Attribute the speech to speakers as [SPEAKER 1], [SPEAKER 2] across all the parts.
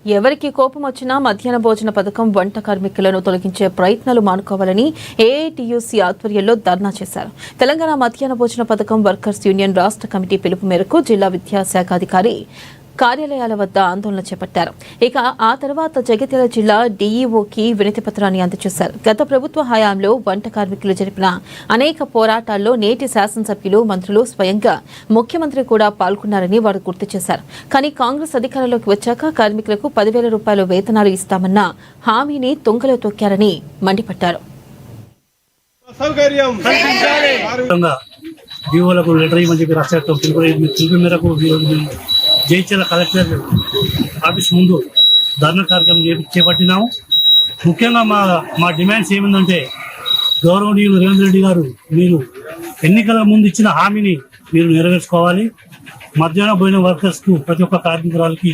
[SPEAKER 1] ఎవరికి కోపం వచ్చినా మధ్యాహ్న భోజన పథకం వంట కార్మికులను తొలగించే ప్రయత్నాలు మానుకోవాలని ఏఐటీయూసీ ఆధ్వర్యంలో ధర్నా చేశారు. తెలంగాణ మధ్యాహ్న భోజన పథకం వర్కర్స్ యూనియన్ రాష్ట్ర కమిటీ పిలుపు మేరకు జిల్లా విద్యాశాఖ అధికారి కార్యాలయాల వద్ద ఆందోళన చేపట్టారు. ఇక ఆ తర్వాత జగిత్యాల జిల్లా డీఈఓకి వినతి పత్రాన్ని అందజేశారు. గత ప్రభుత్వ హయాంలో వంట కార్మికులు జరిపిన అనేక పోరాటాల్లో నేటి శాసనసభ్యులు, మంత్రులు, స్వయంగా ముఖ్యమంత్రి కూడా పాల్గొన్నారని వారు గుర్తు చేశారు. కానీ కాంగ్రెస్ అధికారంలోకి వచ్చాక కార్మికులకు 10,000 రూపాయల వేతనాలు ఇస్తామన్న హామీని తుంగలో తొక్కారని మండిపడ్డారు.
[SPEAKER 2] జైత్యాల కలెక్టర్ ఆఫీస్ ముందు ధర్నా కార్యక్రమం చేపట్టినాము. ముఖ్యంగా మా డిమాండ్స్ ఏమిందంటే, గౌరవనీయులు రేవంత్ రెడ్డి గారు మీరు ఎన్నికల ముందు ఇచ్చిన హామీని మీరు నెరవేర్చుకోవాలి. మధ్యాహ్న భోజన వర్కర్స్కు ప్రతి ఒక్క కార్మికురాలకి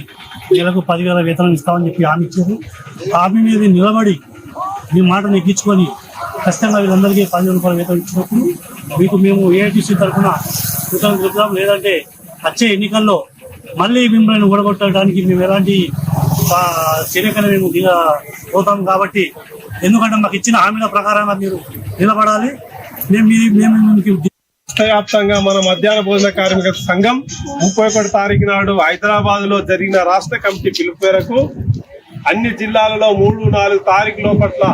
[SPEAKER 2] నెలకు 10,000 వేతనం ఇస్తామని చెప్పి హామీ ఇచ్చారు. హామీ మీద నిలబడి మీ మాట నెగ్గించుకొని ఖచ్చితంగా వీళ్ళందరికీ 10,000 రూపాయల వేతనం ఇచ్చినప్పుడు మీకు మేము ఏఐటీసీ తరఫున కృతజ్ఞతలు చెప్తాం. లేదంటే వచ్చే ఎన్నికల్లో మళ్ళీ మిమ్మల్ని ఓడగొట్టడానికి మేము ఎలాంటి చర్యకైనా మేము పోతాం. కాబట్టి ఎందుకంటే మాకు ఇచ్చిన హామీల ప్రకారంగా మీరు నిలబడాలి.
[SPEAKER 3] రాష్ట్రవ్యాప్తంగా మన మధ్యాహ్న భోజన కార్మిక సంఘం 31 తారీఖు నాడు హైదరాబాద్ లో జరిగిన రాష్ట్ర కమిటీ పిలుపు మేరకు అన్ని జిల్లాలలో 3-4 తారీఖు లోపట్ల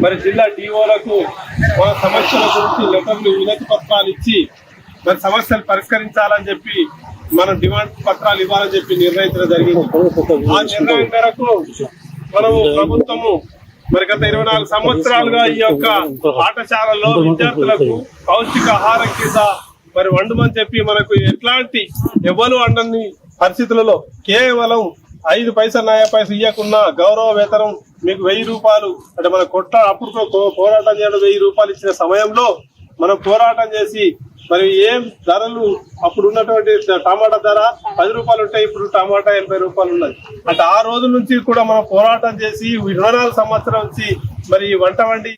[SPEAKER 3] మరి జిల్లా డిఓలకు మన సమస్యల గురించి లెటర్లు, వినతి పత్రాలు ఇచ్చి మరి సమస్యలు పరిష్కరించాలని చెప్పి మనం డిమాండ్ పత్రాలు ఇవ్వాలని చెప్పి నిర్ణయించడం జరిగింది. ఆ నిర్ణయం మేరకు మనము ప్రభుత్వము మరి గత 24 సంవత్సరాలుగా ఈ యొక్క పాఠశాలలో విద్యార్థులకు పౌష్టికాహారం కింద మరి వండమని చెప్పి మనకు ఎట్లాంటి ఎవరు వండని పరిస్థితులలో కేవలం 5 పైసలు 9 పైసలు ఇవ్వకున్నా గౌరవ వేతనం మీకు 1000 రూపాయలు అంటే మన అప్పుడు పోరాటం చేయడం 1000 రూపాయలు ఇచ్చిన సమయంలో మనం పోరాటం చేసి మరి ఏం ధరలు అప్పుడు ఉన్నటువంటి టమాటా ధర 10 రూపాయలు ఉంటాయి, ఇప్పుడు టమాటా 80 రూపాయలు ఉన్నది. అంటే ఆ రోజు నుంచి కూడా మనం పోరాటం చేసి 24 సంవత్సరం నుంచి మరి వంట వండి